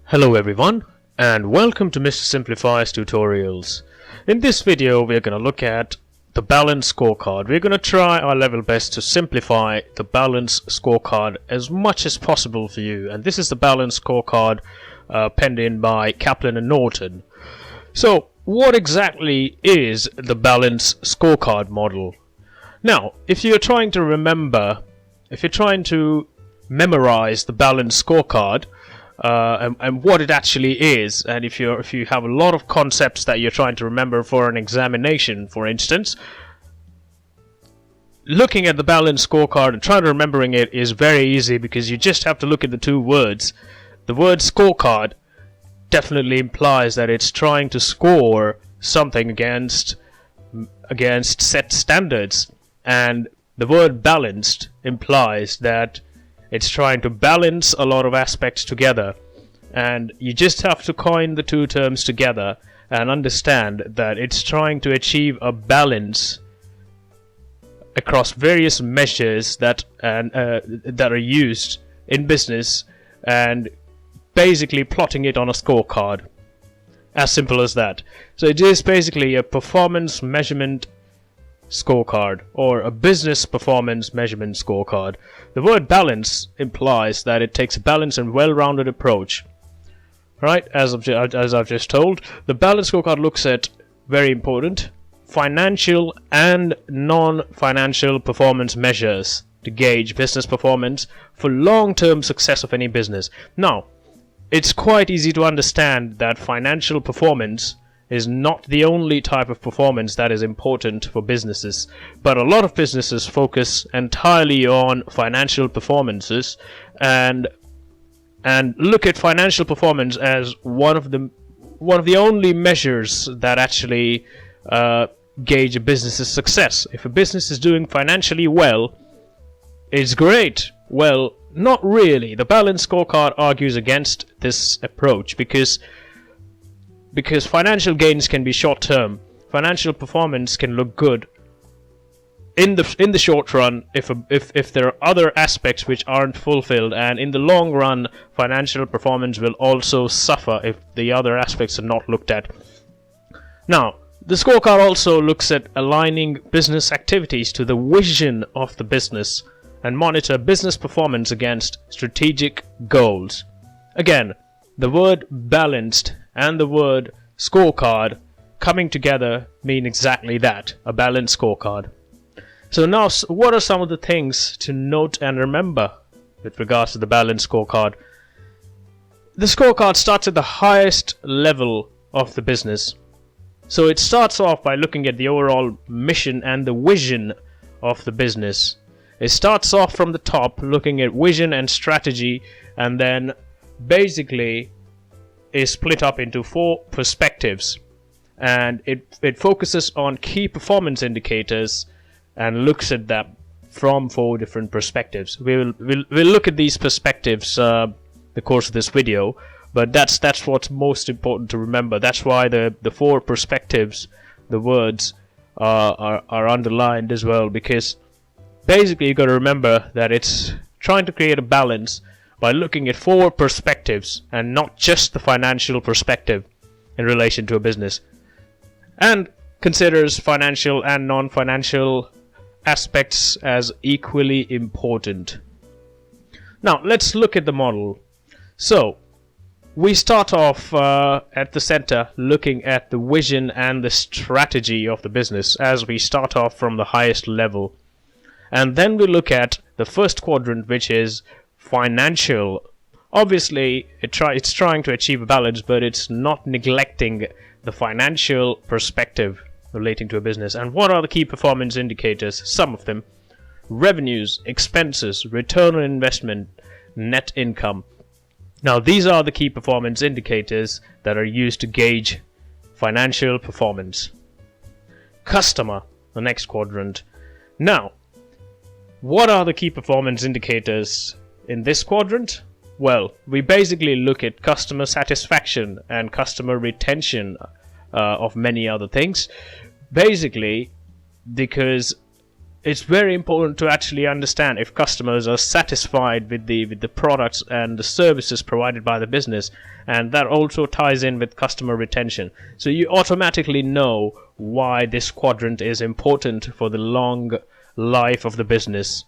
Hello everyone, and welcome to Mr. Simplify's tutorials. In this video we're going to look at the Balanced Scorecard. We're going to try our level best to simplify the Balanced Scorecard as much as possible for you, and this is the Balanced Scorecard penned in by Kaplan and Norton. So what exactly is the Balanced Scorecard model? Now, if you're trying to memorize the Balanced Scorecard, and what it actually is, and if you have a lot of concepts that you're trying to remember for an examination, for instance, looking at the Balanced Scorecard and trying to remembering it is very easy, because you just have to look at the two words. The word scorecard definitely implies that it's trying to score something against set standards, and the word balanced implies that it's trying to balance a lot of aspects together, and you just have to coin the two terms together and understand that it's trying to achieve a balance across various measures that are used in business, and basically plotting it on a scorecard. As simple as that. So it is basically a performance measurement scorecard, or a business performance measurement scorecard. The word balance implies that it takes a balanced and well-rounded approach. Right, as I've just told, the Balanced Scorecard looks at, very important, financial and non-financial performance measures to gauge business performance for long-term success of any business. Now, it's quite easy to understand that financial performance is not the only type of performance that is important for businesses, but a lot of businesses focus entirely on financial performances and look at financial performance as one of the only measures that actually gauge a business's success. If a business is doing financially well, it's great. Well, not really. The Balanced Scorecard argues against this approach because financial gains can be short-term. Financial performance can look good in the short run if there are other aspects which aren't fulfilled, and in the long run financial performance will also suffer if the other aspects are not looked at. Now, the scorecard also looks at aligning business activities to the vision of the business and monitor business performance against strategic goals. Again, the word balanced and the word scorecard coming together mean exactly that, a balanced scorecard. So now, what are some of the things to note and remember with regards to the Balanced Scorecard? The scorecard starts at the highest level of the business. So it starts off by looking at the overall mission and the vision of the business. It starts off from the top, looking at vision and strategy, and then basically is split up into 4 perspectives, and it focuses on key performance indicators and looks at that from 4 different perspectives. We'll look at these perspectives the course of this video, but that's what's most important to remember. That's why the 4 perspectives, the words are underlined as well, because basically you've got to remember that it's trying to create a balance by looking at 4 perspectives and not just the financial perspective in relation to a business, and considers financial and non-financial aspects as equally important. Now let's look at the model. So we start off at the center, looking at the vision and the strategy of the business as we start off from the highest level, and then we look at the first quadrant, which is financial. Obviously it's trying to achieve a balance, but it's not neglecting the financial perspective relating to a business. And what are the key performance indicators? Some of them: revenues, expenses, return on investment, net income. Now these are the key performance indicators that are used to gauge financial performance. Customer, the next quadrant. Now, what are the key performance indicators in this quadrant? Well, we basically look at customer satisfaction and customer retention of many other things, basically because it's very important to actually understand if customers are satisfied with the products and the services provided by the business, and that also ties in with customer retention. So you automatically know why this quadrant is important for the long life of the business.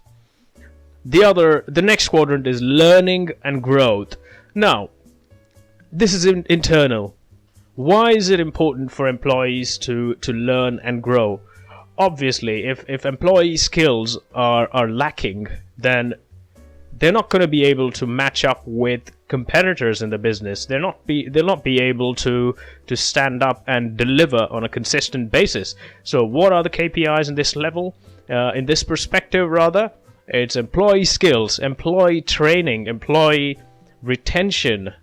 The next quadrant is learning and growth. Now, this is internal. Why is it important for employees to learn and grow? Obviously, if employee skills are lacking, then they're not going to be able to match up with competitors in the business. They'll not be able to stand up and deliver on a consistent basis. So what are the KPIs in this level? In this perspective, rather, it's employee skills, employee training, employee retention,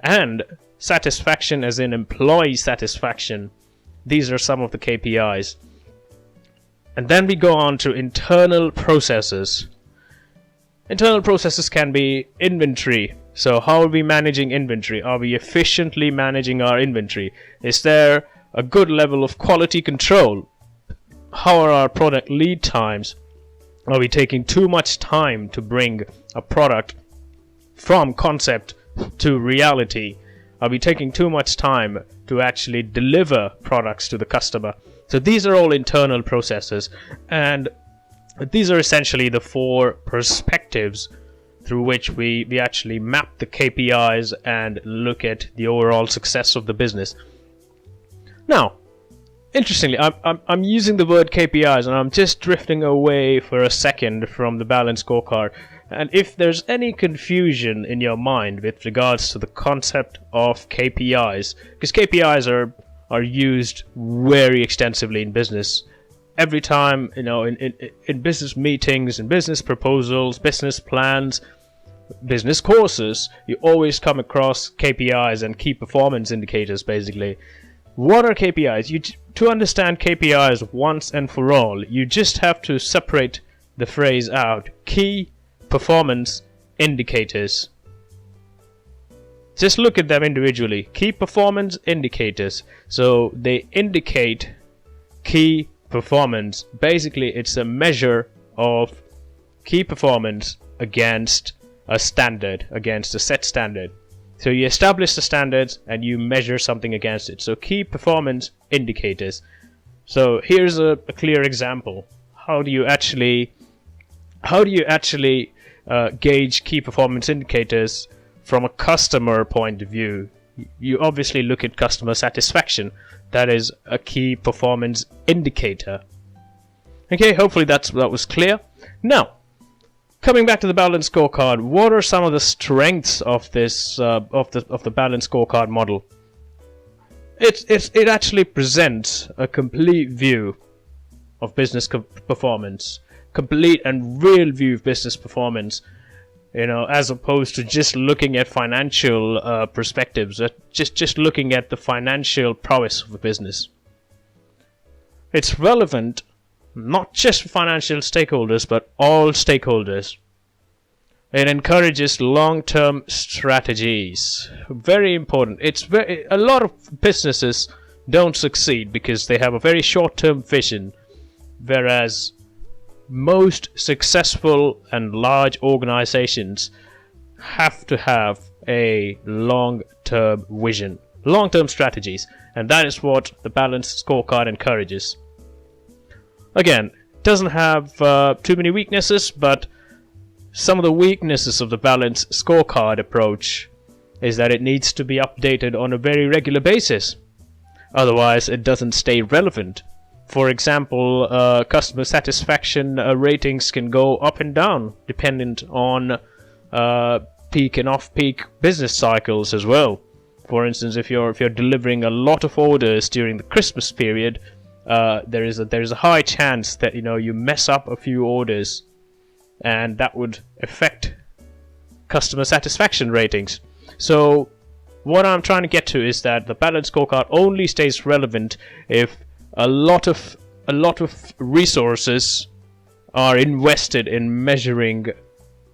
and satisfaction, as in employee satisfaction. These are some of the KPIs. And then we go on to internal processes. Internal processes can be inventory. So how are we managing inventory? Are we efficiently managing our inventory? Is there a good level of quality control? How are our product lead times? Are we taking too much time to bring a product from concept to reality? Are we taking too much time to actually deliver products to the customer? So these are all internal processes, and these are essentially the 4 perspectives through which we actually map the KPIs and look at the overall success of the business. Now, interestingly, I'm using the word KPIs, and I'm just drifting away for a second from the Balanced Scorecard. And if there's any confusion in your mind with regards to the concept of KPIs, because KPIs are used very extensively in business. Every time, in business meetings, in business proposals, business plans, business courses, you always come across KPIs and key performance indicators, basically. What are KPIs? To understand KPIs once and for all, you just have to separate the phrase out. Key performance indicators. Just look at them individually. Key performance indicators. So they indicate key performance. Basically, it's a measure of key performance against a standard, against a set standard. So you establish the standards and you measure something against it. So key performance indicators. So here's a clear example. How do you actually gauge key performance indicators from a customer point of view? You obviously look at customer satisfaction. That is a key performance indicator. Okay, hopefully that was clear. Now, coming back to the Balanced Scorecard, what are some of the strengths of this of the Balanced Scorecard model? It actually presents a complete view of business performance, complete and real view of business performance. As opposed to just looking at financial perspectives, just looking at the financial prowess of a business. It's relevant not just for financial stakeholders, but all stakeholders. It encourages long-term strategies. Very important. A lot of businesses don't succeed because they have a very short-term vision, whereas most successful and large organizations have to have a long-term vision, long-term strategies, and that is what the Balanced Scorecard encourages. Again, it doesn't have too many weaknesses, but some of the weaknesses of the Balanced Scorecard approach is that it needs to be updated on a very regular basis. Otherwise, it doesn't stay relevant. For example, customer satisfaction ratings can go up and down dependent on peak and off-peak business cycles as well. For instance, if you're delivering a lot of orders during the Christmas period, there is a high chance that you mess up a few orders, and that would affect customer satisfaction ratings. So what I'm trying to get to is that the Balanced Scorecard only stays relevant if a lot of resources are invested in measuring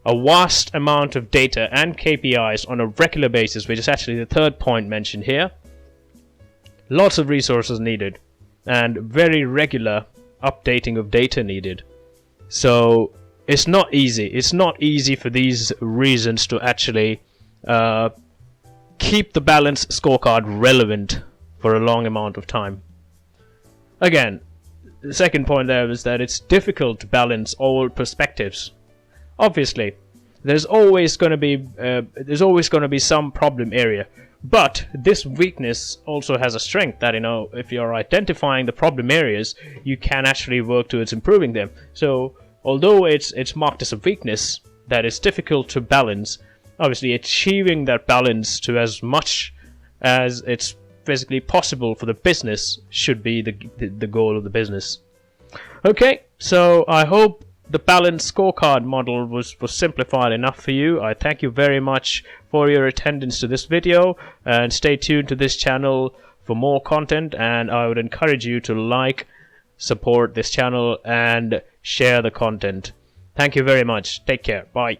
a vast amount of data and KPIs on a regular basis, which is actually the third point mentioned here. Lots of resources needed and very regular updating of data needed. So it's not easy. It's not easy for these reasons to actually keep the balanced scorecard relevant for a long amount of time. Again, the second point there is that it's difficult to balance all perspectives. Obviously, there's always going to be some problem area, but this weakness also has a strength that, if you're identifying the problem areas, you can actually work towards improving them. So although it's marked as a weakness that is difficult to balance, obviously achieving that balance to as much as it's physically possible for the business should be the goal of the business. Okay, so I hope the balanced scorecard model was simplified enough for you. I thank you very much for your attendance to this video, and stay tuned to this channel for more content, and I would encourage you to like, support this channel, and share the content. Thank you very much. Take care. Bye.